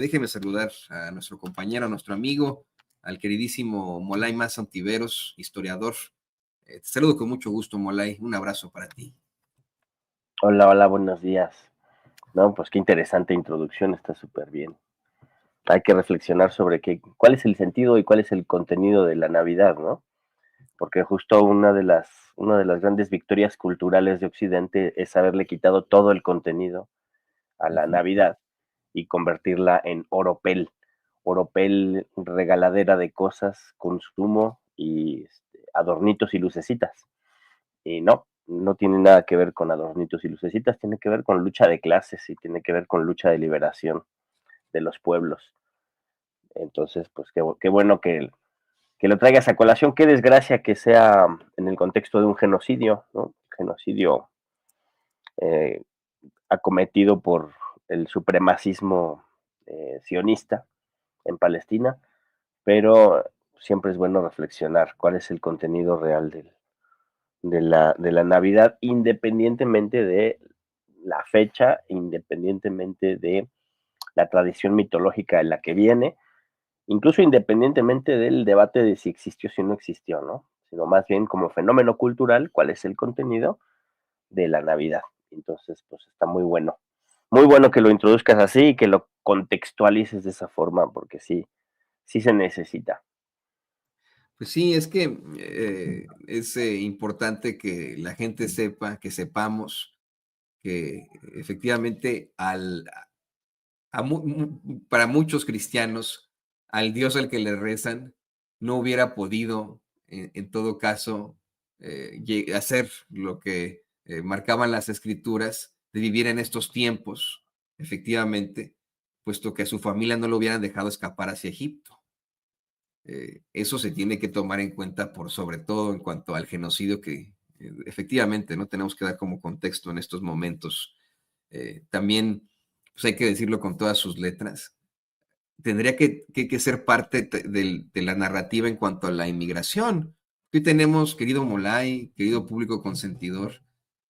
Déjeme saludar a nuestro compañero, a nuestro amigo, al queridísimo Molay Mas Ontiveros, historiador. Te saludo con mucho gusto, Molay. Un abrazo para ti. Hola, hola, buenos días. No, pues qué interesante introducción, está súper bien. Hay que reflexionar sobre cuál es el sentido y cuál es el contenido de la Navidad, ¿no? Porque justo una de las grandes victorias culturales de Occidente es haberle quitado todo el contenido a la Navidad y convertirla en oropel regaladera de cosas, consumo y adornitos y lucecitas. Y no tiene nada que ver con adornitos y lucecitas, tiene que ver con lucha de clases y tiene que ver con lucha de liberación de los pueblos. Entonces, pues qué bueno que lo traigas a colación. Qué desgracia que sea en el contexto de un genocidio, ¿no? Genocidio eh, acometido por el supremacismo sionista en Palestina, pero siempre es bueno reflexionar cuál es el contenido real de la Navidad, independientemente de la fecha, independientemente de la tradición mitológica en la que viene, incluso independientemente del debate de si existió o si no existió, ¿no? Sino más bien como fenómeno cultural, cuál es el contenido de la Navidad. Entonces, pues está muy bueno que lo introduzcas así y que lo contextualices de esa forma, porque sí se necesita. Pues sí, es que es importante que la gente sepa, que sepamos que efectivamente para muchos cristianos, al Dios al que le rezan, no hubiera podido, en todo caso, hacer lo que marcaban las escrituras, de vivir en estos tiempos, efectivamente, puesto que a su familia no lo hubieran dejado escapar hacia Egipto. Eso se tiene que tomar en cuenta por sobre todo en cuanto al genocidio que efectivamente no tenemos que dar como contexto en estos momentos. También, pues hay que decirlo con todas sus letras, tendría que ser parte de la narrativa en cuanto a la inmigración. Hoy tenemos, querido Molay, querido público consentidor,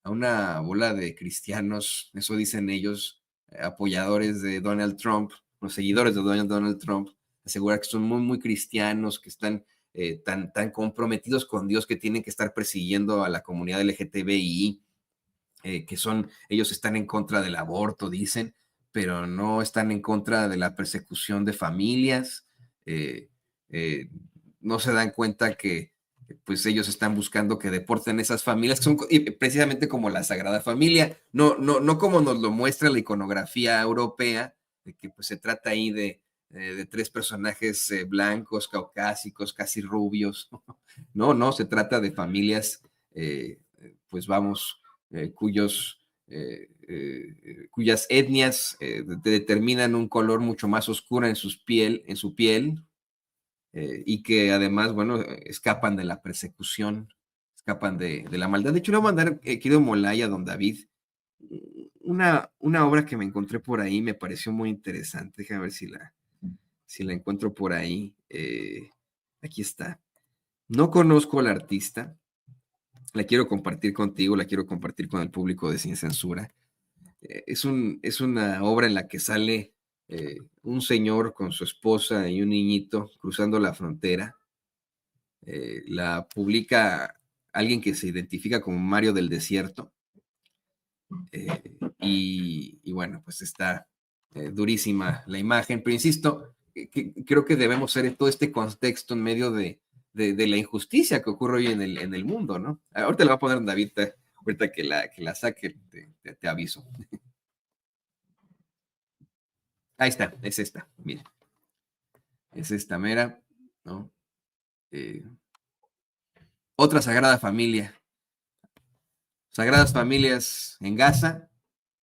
a una bola de cristianos, eso dicen ellos, apoyadores de Donald Trump, los seguidores de Donald Trump, asegurar que son muy, muy cristianos, que están tan comprometidos con Dios que tienen que estar persiguiendo a la comunidad LGTBI, ellos están en contra del aborto, dicen, pero no están en contra de la persecución de familias. eh, eh, no se dan cuenta que pues ellos están buscando que deporten esas familias, que son precisamente como la Sagrada Familia, no como nos lo muestra la iconografía europea, de que pues se trata ahí de tres personajes blancos, caucásicos, casi rubios. No, se trata de familias, pues vamos, cuyas etnias determinan un color mucho más oscuro en su piel, y que además, bueno, escapan de la persecución, escapan de la maldad. De hecho, le voy a mandar, querido Molaya, don David, una obra que me encontré por ahí, me pareció muy interesante. Déjame ver si la encuentro por ahí. Aquí está. No conozco al artista, la quiero compartir contigo, la quiero compartir con el público de Sin Censura. Es una obra en la que sale un señor con su esposa y un niñito cruzando la frontera. La publica alguien que se identifica como Mario del Desierto. Y bueno, pues está durísima la imagen, pero insisto, creo que debemos ser todo este contexto en medio de la injusticia que ocurre hoy en el mundo, ¿no? Ahorita le voy a poner David, ahorita que la saque, te aviso. Ahí está, es esta, mira, es esta mera, ¿no? Eh, Otra Sagrada Familia. Sagradas Familias en Gaza,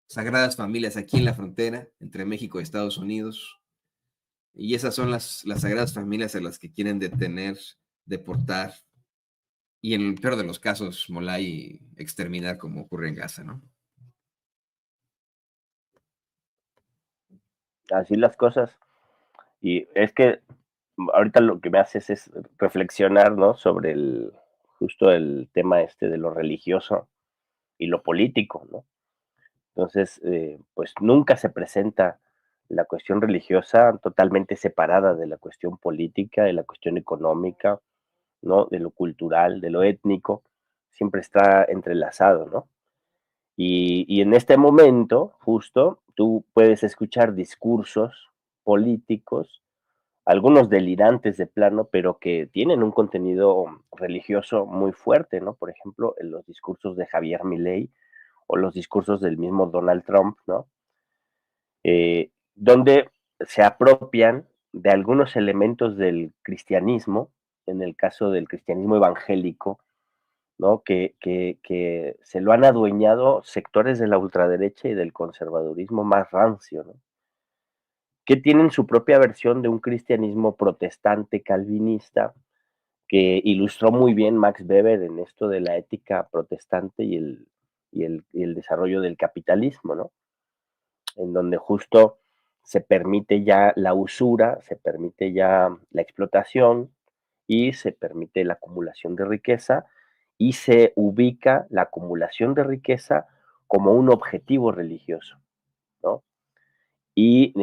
Sagradas Familias aquí en la frontera entre México y Estados Unidos. Y esas son las Sagradas Familias a las que quieren detener, deportar y en el peor de los casos, Molay, exterminar como ocurre en Gaza, ¿no? Así las cosas. Y es que ahorita lo que me haces es reflexionar, ¿no? Sobre justo el tema de lo religioso y lo político, ¿no? Entonces, pues nunca se presenta la cuestión religiosa totalmente separada de la cuestión política, de la cuestión económica, ¿no? De lo cultural, de lo étnico, siempre está entrelazado, ¿no? Y en este momento, justo, tú puedes escuchar discursos políticos, algunos delirantes de plano, pero que tienen un contenido religioso muy fuerte, ¿no? Por ejemplo, en los discursos de Javier Milei o los discursos del mismo Donald Trump, ¿no? Donde se apropian de algunos elementos del cristianismo, en el caso del cristianismo evangélico, ¿no? Que se lo han adueñado sectores de la ultraderecha y del conservadurismo más rancio, ¿no? Que tienen su propia versión de un cristianismo protestante calvinista que ilustró muy bien Max Weber en esto de la ética protestante y el desarrollo del capitalismo, ¿no? En donde justo se permite ya la usura, se permite ya la explotación y se permite la acumulación de riqueza y se ubica la acumulación de riqueza como un objetivo religioso, ¿no? Y,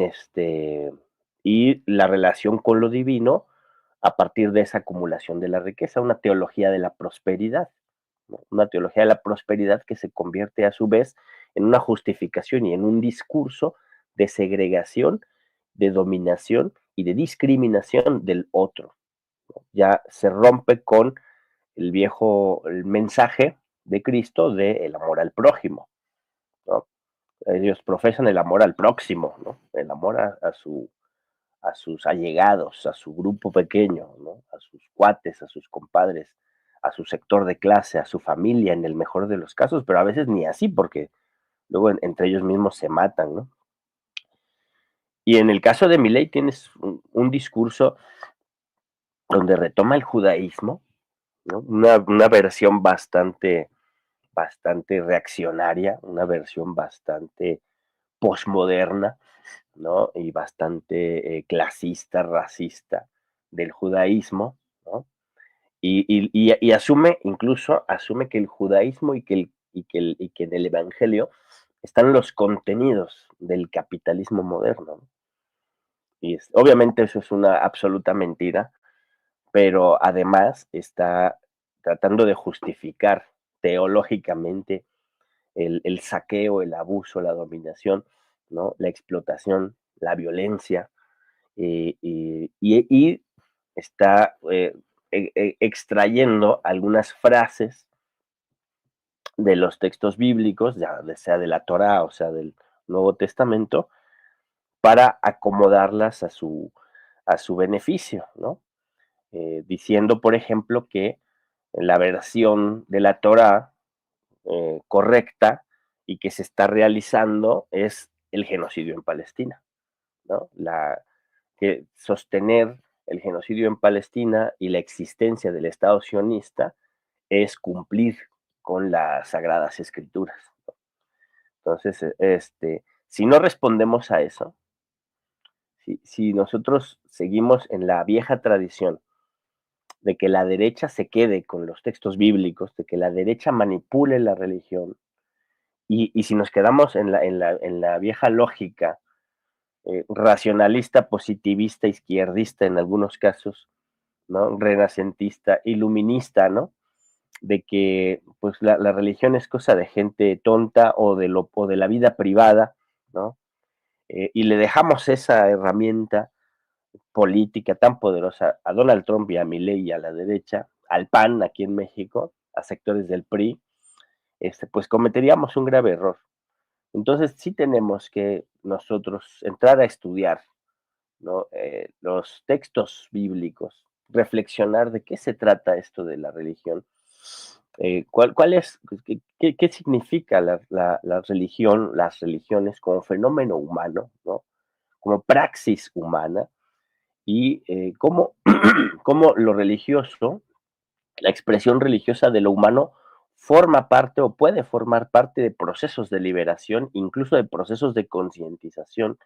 y la relación con lo divino a partir de esa acumulación de la riqueza, una teología de la prosperidad, ¿no? Una teología de la prosperidad que se convierte a su vez en una justificación y en un discurso de segregación, de dominación y de discriminación del otro, ¿no? Ya se rompe con el mensaje de Cristo de el amor al prójimo, ¿no? Ellos profesan el amor al próximo, ¿no? El amor a sus allegados, a su grupo pequeño, ¿no? A sus cuates, a sus compadres, a su sector de clase, a su familia, en el mejor de los casos, pero a veces ni así, porque luego entre ellos mismos se matan, ¿no? Y en el caso de Milei tienes un discurso donde retoma el judaísmo, ¿no? Una versión bastante reaccionaria, una versión bastante posmoderna, ¿no? Y bastante clasista, racista del judaísmo, ¿no? Y asume, incluso asume que el judaísmo y que en el evangelio están los contenidos del capitalismo moderno, ¿no? Y obviamente eso es una absoluta mentira, pero además está tratando de justificar teológicamente el saqueo, el abuso, la dominación, ¿no? La explotación, la violencia, y está extrayendo algunas frases de los textos bíblicos, ya sea de la Torá o sea del Nuevo Testamento, para acomodarlas a su beneficio, ¿no? Diciendo, por ejemplo, que la versión de la Torá correcta y que se está realizando es el genocidio en Palestina, ¿no? Que sostener el genocidio en Palestina y la existencia del Estado sionista es cumplir con las sagradas escrituras. Entonces, si no respondemos a eso, si nosotros seguimos en la vieja tradición de que la derecha se quede con los textos bíblicos, de que la derecha manipule la religión, y si nos quedamos en la vieja lógica racionalista, positivista, izquierdista en algunos casos, ¿no? Renacentista, iluminista, ¿no? De que pues la religión es cosa de gente tonta o de la vida privada, ¿no? Y le dejamos esa herramienta política tan poderosa a Donald Trump y a Milei y a la derecha, al PAN aquí en México, a sectores del PRI, pues cometeríamos un grave error. Entonces sí tenemos que nosotros entrar a estudiar, ¿no? Los textos bíblicos, reflexionar de qué se trata esto de la religión, cuál es, qué significa la religión, las religiones como fenómeno humano, ¿no? Como praxis humana, y cómo, cómo lo religioso, la expresión religiosa de lo humano, forma parte o puede formar parte de procesos de liberación, incluso de procesos de concientización,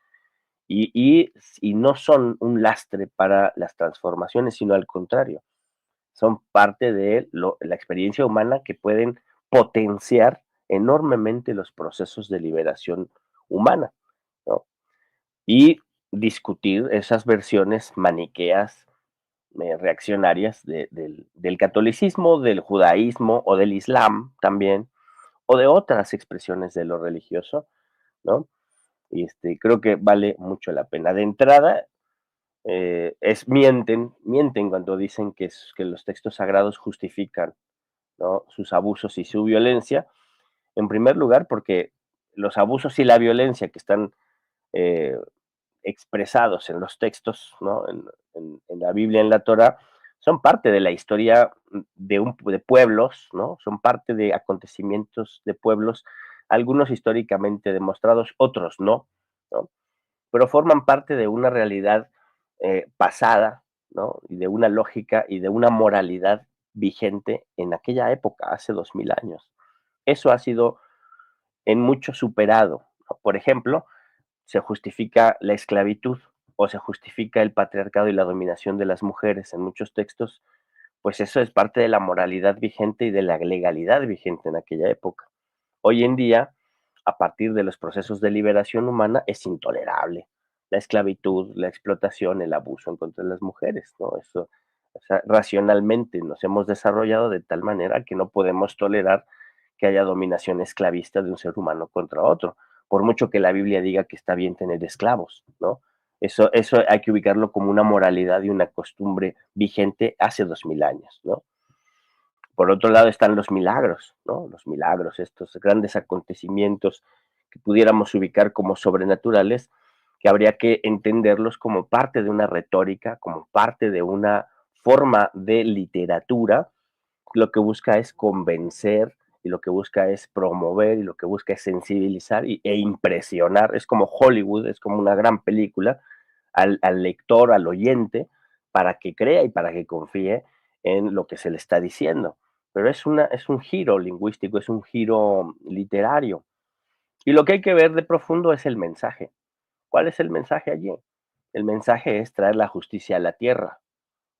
y no son un lastre para las transformaciones, sino al contrario, son parte de la experiencia humana que pueden potenciar enormemente los procesos de liberación humana, ¿no? y discutir esas versiones maniqueas, reaccionarias del catolicismo, del judaísmo o del islam también, o de otras expresiones de lo religioso, ¿no? Y creo que vale mucho la pena. De entrada, mienten cuando dicen que los textos sagrados justifican, ¿no?, sus abusos y su violencia. En primer lugar, porque los abusos y la violencia que están eh, expresados en los textos, ¿no?, en la Biblia, en la Torah, son parte de la historia de pueblos, ¿no? Son parte de acontecimientos de pueblos, algunos históricamente demostrados, otros no, ¿no? Pero forman parte de una realidad pasada, ¿no? Y de una lógica y de una moralidad vigente en aquella época, hace 2000 años. Eso ha sido en mucho superado, ¿no? Por ejemplo, se justifica la esclavitud o se justifica el patriarcado y la dominación de las mujeres en muchos textos, pues eso es parte de la moralidad vigente y de la legalidad vigente en aquella época. Hoy en día, a partir de los procesos de liberación humana, es intolerable la esclavitud, la explotación, el abuso en contra de las mujeres, ¿no? Eso, o sea, racionalmente nos hemos desarrollado de tal manera que no podemos tolerar que haya dominación esclavista de un ser humano contra otro, por mucho que la Biblia diga que está bien tener esclavos, ¿no? Eso hay que ubicarlo como una moralidad y una costumbre vigente hace 2000 años, ¿no? Por otro lado están los milagros, ¿no? Los milagros, estos grandes acontecimientos que pudiéramos ubicar como sobrenaturales, que habría que entenderlos como parte de una retórica, como parte de una forma de literatura. Lo que busca es convencer y lo que busca es promover y lo que busca es sensibilizar e impresionar. Es como Hollywood, es como una gran película al lector, al oyente, para que crea y para que confíe en lo que se le está diciendo. Pero es un giro lingüístico, es un giro literario. Y lo que hay que ver de profundo es el mensaje. ¿Cuál es el mensaje allí? El mensaje es traer la justicia a la tierra.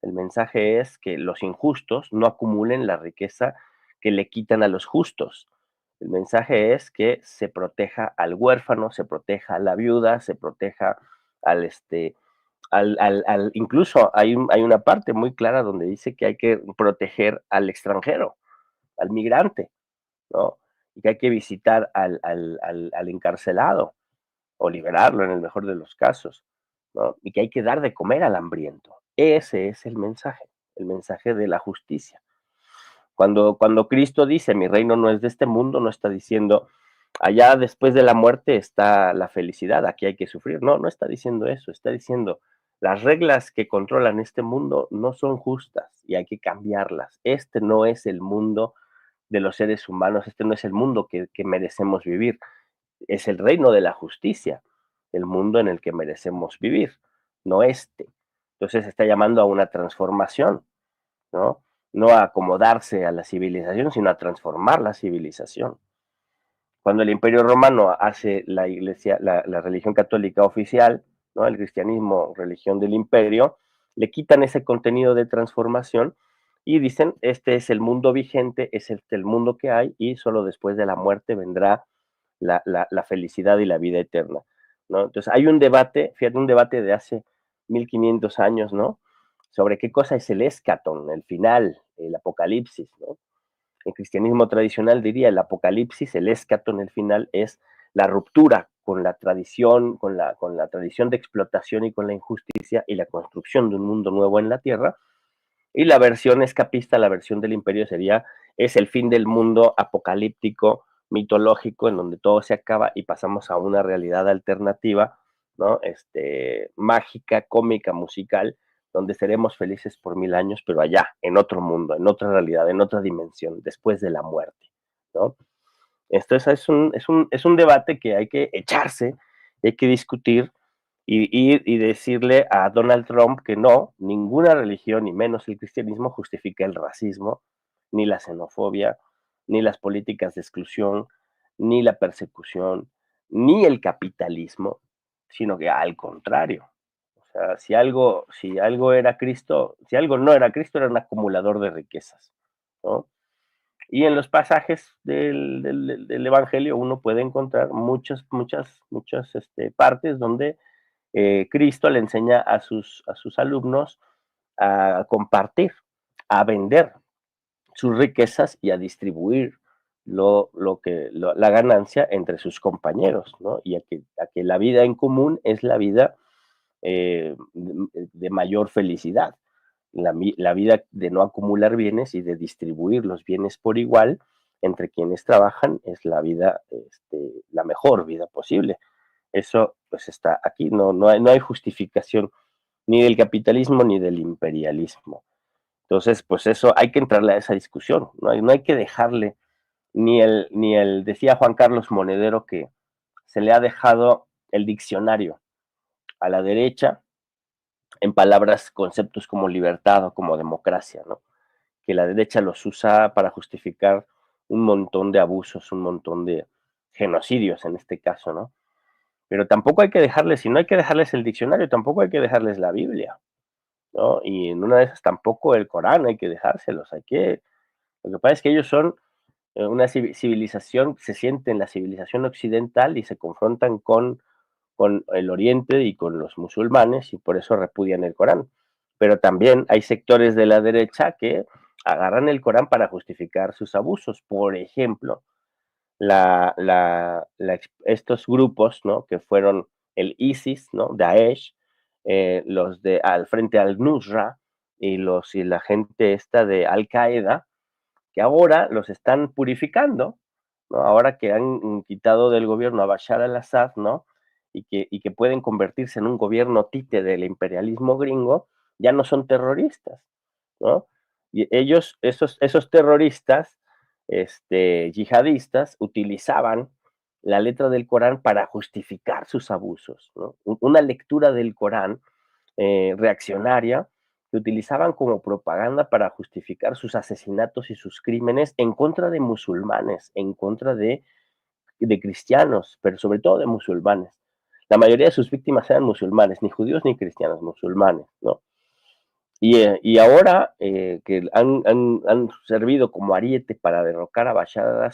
El mensaje es que los injustos no acumulen la riqueza que le quitan a los justos. El mensaje es que se proteja al huérfano, se proteja a la viuda, se proteja al incluso hay una parte muy clara donde dice que hay que proteger al extranjero, al migrante, ¿no? Y que hay que visitar al encarcelado o liberarlo en el mejor de los casos, ¿no? Y que hay que dar de comer al hambriento. Ese es el mensaje de la justicia. Cuando Cristo dice, mi reino no es de este mundo, no está diciendo, allá después de la muerte está la felicidad, aquí hay que sufrir. No, no está diciendo eso, está diciendo, las reglas que controlan este mundo no son justas y hay que cambiarlas. Este no es el mundo de los seres humanos, este no es el mundo que merecemos vivir, es el reino de la justicia, el mundo en el que merecemos vivir, no este. Entonces está llamando a una transformación, ¿no? No a acomodarse a la civilización, sino a transformar la civilización. Cuando el Imperio Romano hace la iglesia, la religión católica oficial, ¿no?, el cristianismo, religión del imperio, le quitan ese contenido de transformación y dicen, este es el mundo vigente, es el mundo que hay y solo después de la muerte vendrá la felicidad y la vida eterna, ¿no? Entonces hay un debate, fíjate, un debate de hace 1500 años, ¿no?, sobre qué cosa es el escatón, el final, el apocalipsis, ¿no? El cristianismo tradicional diría el apocalipsis, el escatón, el final, es la ruptura con la tradición, con la tradición de explotación y con la injusticia y la construcción de un mundo nuevo en la tierra. Y la versión escapista, la versión del imperio sería, es el fin del mundo apocalíptico, mitológico, en donde todo se acaba y pasamos a una realidad alternativa, ¿no? Mágica, cómica, musical, donde seremos felices por 1000 años, pero allá, en otro mundo, en otra realidad, en otra dimensión, después de la muerte, ¿no? Esto es un debate que hay que echarse, hay que discutir y decirle a Donald Trump que no, ninguna religión, ni menos el cristianismo, justifica el racismo, ni la xenofobia, ni las políticas de exclusión, ni la persecución, ni el capitalismo, sino que al contrario. O sea, si algo era Cristo, si algo no era Cristo, era un acumulador de riquezas, ¿no? Y en los pasajes del Evangelio uno puede encontrar muchas partes donde Cristo le enseña a sus alumnos a compartir, a vender sus riquezas y a distribuir la ganancia entre sus compañeros, ¿no? Y a que la vida en común es la vida de mayor felicidad, la vida de no acumular bienes y de distribuir los bienes por igual entre quienes trabajan es la vida, la mejor vida posible. Eso pues está aquí, no hay justificación ni del capitalismo ni del imperialismo. Entonces, pues eso hay que entrarle a esa discusión, no hay que dejarle decía Juan Carlos Monedero que se le ha dejado el diccionario a la derecha en palabras, conceptos como libertad o como democracia, ¿no? Que la derecha los usa para justificar un montón de abusos, un montón de genocidios en este caso, ¿no? Pero tampoco hay que dejarles, si no hay que dejarles el diccionario, tampoco hay que dejarles la Biblia, ¿no? Y en una de esas tampoco el Corán hay que dejárselos, lo que pasa es que ellos son una civilización, se sienten la civilización occidental y se confrontan con el Oriente y con los musulmanes y por eso repudian el Corán. Pero también hay sectores de la derecha que agarran el Corán para justificar sus abusos. Por ejemplo, estos grupos, ¿no? Que fueron el ISIS, ¿no? Daesh, los de al frente al-Nusra y la gente esta de Al-Qaeda, que ahora los están purificando, ¿no? Ahora que han quitado del gobierno a Bashar al-Assad, ¿no? Y que pueden convertirse en un gobierno tite del imperialismo gringo, ya no son terroristas, ¿no? Y ellos, esos terroristas, yihadistas, utilizaban la letra del Corán para justificar sus abusos, ¿no? Una lectura del Corán reaccionaria que utilizaban como propaganda para justificar sus asesinatos y sus crímenes en contra de musulmanes, en contra de cristianos, pero sobre todo de musulmanes. La mayoría de sus víctimas eran musulmanes, ni judíos ni cristianos, musulmanes, ¿no? Y ahora que han servido como ariete para derrocar a Bashar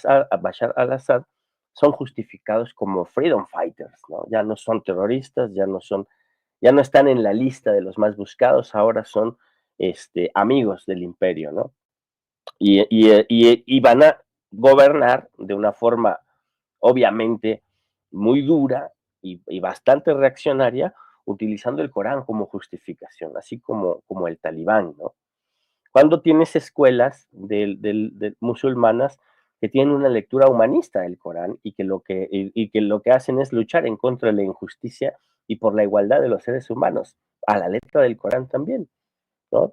al-Assad, son justificados como freedom fighters, ¿no? Ya no son terroristas, ya no están en la lista de los más buscados, ahora son amigos del imperio, ¿no? Y van a gobernar de una forma obviamente muy dura y bastante reaccionaria, utilizando el Corán como justificación, así como el talibán, ¿no? Cuando tienes escuelas musulmanas que tienen una lectura humanista del Corán y que lo que hacen es luchar en contra de la injusticia y por la igualdad de los seres humanos, a la letra del Corán también, ¿no?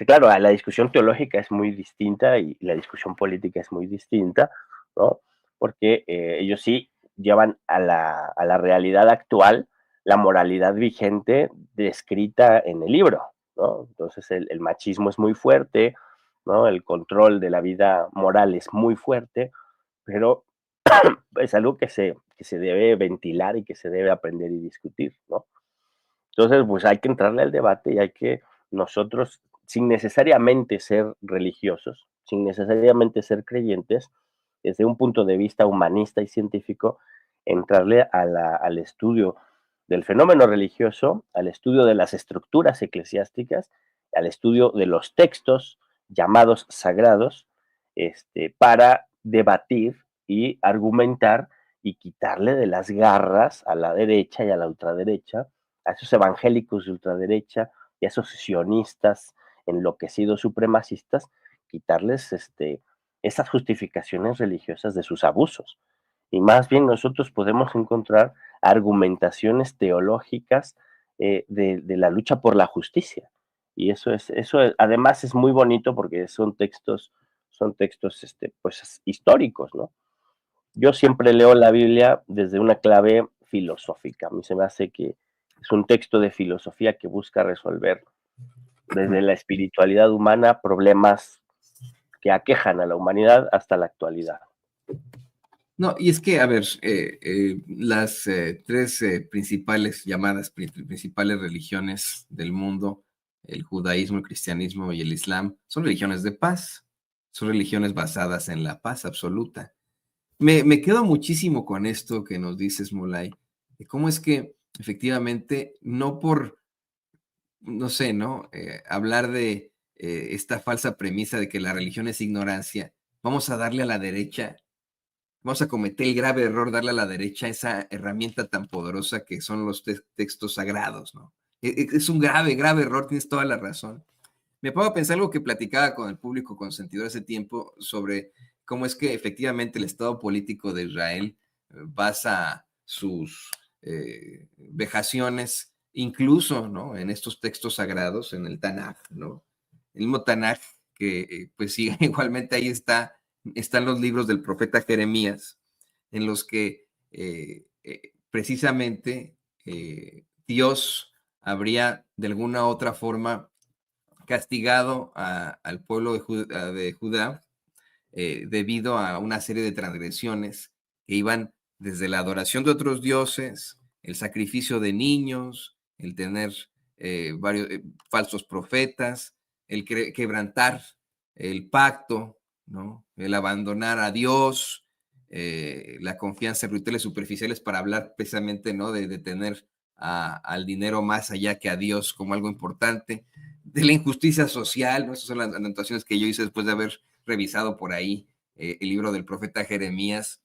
Claro, la discusión teológica es muy distinta y la discusión política es muy distinta, ¿no? Porque ellos sí llevan a la realidad actual la moralidad vigente descrita en el libro, ¿no? Entonces el machismo es muy fuerte, ¿no? El control de la vida moral es muy fuerte, pero es algo que se debe ventilar y que se debe aprender y discutir, ¿no? Entonces, pues hay que entrarle al debate y hay que nosotros, sin necesariamente ser religiosos, sin necesariamente ser creyentes, desde un punto de vista humanista y científico, entrarle al estudio del fenómeno religioso, al estudio de las estructuras eclesiásticas, al estudio de los textos llamados sagrados, para debatir y argumentar y quitarle de las garras a la derecha y a la ultraderecha, a esos evangélicos de ultraderecha y a esos sionistas enloquecidos supremacistas, quitarles esas justificaciones religiosas de sus abusos. Y más bien nosotros podemos encontrar argumentaciones teológicas de la lucha por la justicia. Y además es muy bonito porque son textos pues, históricos, ¿no? Yo siempre leo la Biblia desde una clave filosófica. A mí se me hace que es un texto de filosofía que busca resolver desde la espiritualidad humana problemas que aquejan a la humanidad hasta la actualidad. No, y es que, a ver, las tres principales religiones del mundo, el judaísmo, el cristianismo y el islam, son religiones de paz, son religiones basadas en la paz absoluta. Me quedo muchísimo con esto que nos dices, Mulay, de cómo es que efectivamente, no por, no sé, ¿no? Hablar de esta falsa premisa de que la religión es ignorancia, vamos a darle a la derecha, vamos a cometer el grave error darle a la derecha esa herramienta tan poderosa que son los textos sagrados, ¿no? Es un grave, grave error, tienes toda la razón. Me pongo a pensar algo que platicaba con el público consentidor hace tiempo sobre cómo es que efectivamente el Estado político de Israel basa sus vejaciones, incluso, ¿no? En estos textos sagrados, en el Tanaj, ¿no? El mismo Tanaj, que pues sí, igualmente ahí están los libros del profeta Jeremías, en los que precisamente Dios habría de alguna otra forma castigado al pueblo de Judá debido a una serie de transgresiones que iban desde la adoración de otros dioses, el sacrificio de niños, el tener varios falsos profetas, el quebrantar el pacto, ¿no? El abandonar a Dios, la confianza en rituales superficiales para hablar precisamente, ¿no? De tener al dinero más allá que a Dios como algo importante, de la injusticia social, ¿no? Esas son las anotaciones que yo hice después de haber revisado por ahí el libro del profeta Jeremías.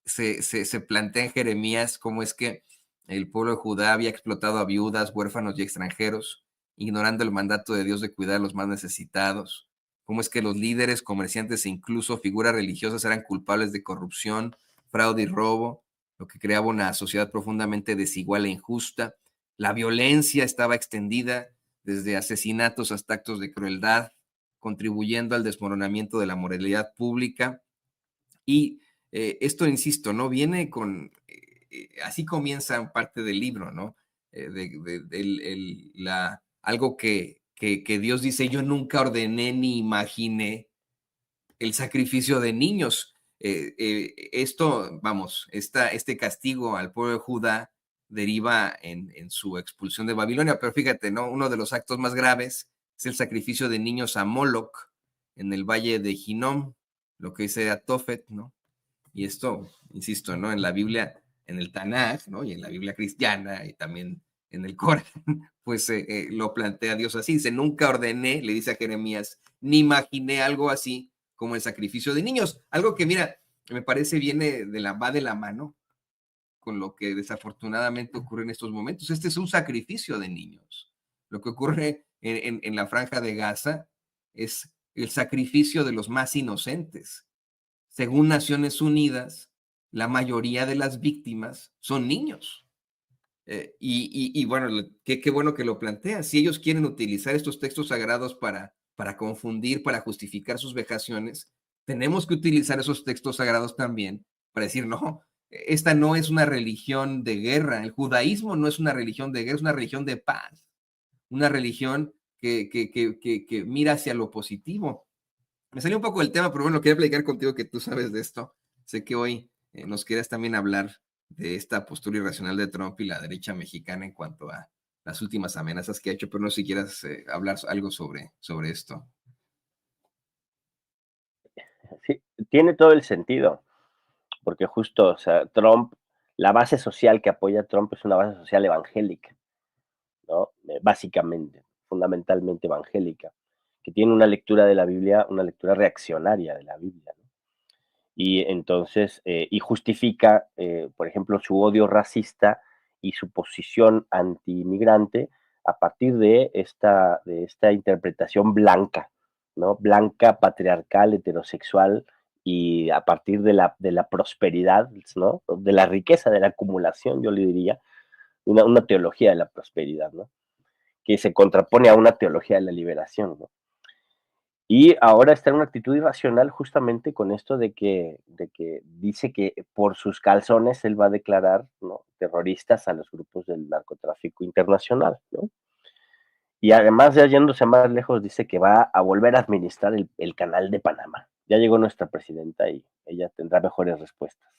Se plantea en Jeremías cómo es que el pueblo de Judá había explotado a viudas, huérfanos y extranjeros, ignorando el mandato de Dios de cuidar a los más necesitados. Cómo es que los líderes, comerciantes e incluso figuras religiosas eran culpables de corrupción, fraude y robo, lo que creaba una sociedad profundamente desigual e injusta. La violencia estaba extendida desde asesinatos hasta actos de crueldad, contribuyendo al desmoronamiento de la moralidad pública. Y esto, insisto, ¿no? Viene con, así comienza parte del libro, ¿no? Algo que Dios dice, yo nunca ordené ni imaginé el sacrificio de niños. Esto, vamos, este castigo al pueblo de Judá deriva en su expulsión de Babilonia, pero fíjate, ¿no? Uno de los actos más graves es el sacrificio de niños a Moloch en el valle de Hinnom, lo que dice Atofet, ¿no? Y esto, insisto, ¿no? En la Biblia, en el Tanaj, ¿no? Y en la Biblia cristiana y también en el Corán, pues lo plantea Dios así. Dice, nunca ordené, le dice a Jeremías, ni imaginé algo así como el sacrificio de niños. Algo que, mira, me parece viene va de la mano con lo que desafortunadamente ocurre en estos momentos. Este es un sacrificio de niños. Lo que ocurre en la franja de Gaza es el sacrificio de los más inocentes. Según Naciones Unidas, la mayoría de las víctimas son niños. Bueno, qué bueno que lo plantean. Si ellos quieren utilizar estos textos sagrados para confundir, para justificar sus vejaciones, tenemos que utilizar esos textos sagrados también para decir, no, esta no es una religión de guerra. El judaísmo no es una religión de guerra, es una religión de paz. Una religión que mira hacia lo positivo. Me salió un poco del tema, pero bueno, quería platicar contigo que tú sabes de esto. Sé que hoy nos quieres también hablar de esta postura irracional de Trump y la derecha mexicana en cuanto a las últimas amenazas que ha hecho, pero no sé si quieras hablar algo sobre esto. Sí, tiene todo el sentido, porque justo, o sea, Trump, la base social que apoya a Trump es una base social evangélica, ¿no? Básicamente, fundamentalmente evangélica, que tiene una lectura de la Biblia, una lectura reaccionaria de la Biblia, ¿no? Y entonces, y justifica, por ejemplo, su odio racista y su posición anti-inmigrante a partir de esta interpretación blanca, ¿no? Blanca, patriarcal, heterosexual, y a partir de la prosperidad, ¿no? De la riqueza, de la acumulación, yo le diría, una teología de la prosperidad, ¿no? Que se contrapone a una teología de la liberación, ¿no? Y ahora está en una actitud irracional justamente con esto de que dice que por sus calzones él va a declarar, ¿no?, terroristas a los grupos del narcotráfico internacional, ¿no? Y además, ya yéndose más lejos, dice que va a volver a administrar el canal de Panamá. Ya llegó nuestra presidenta y ella tendrá mejores respuestas.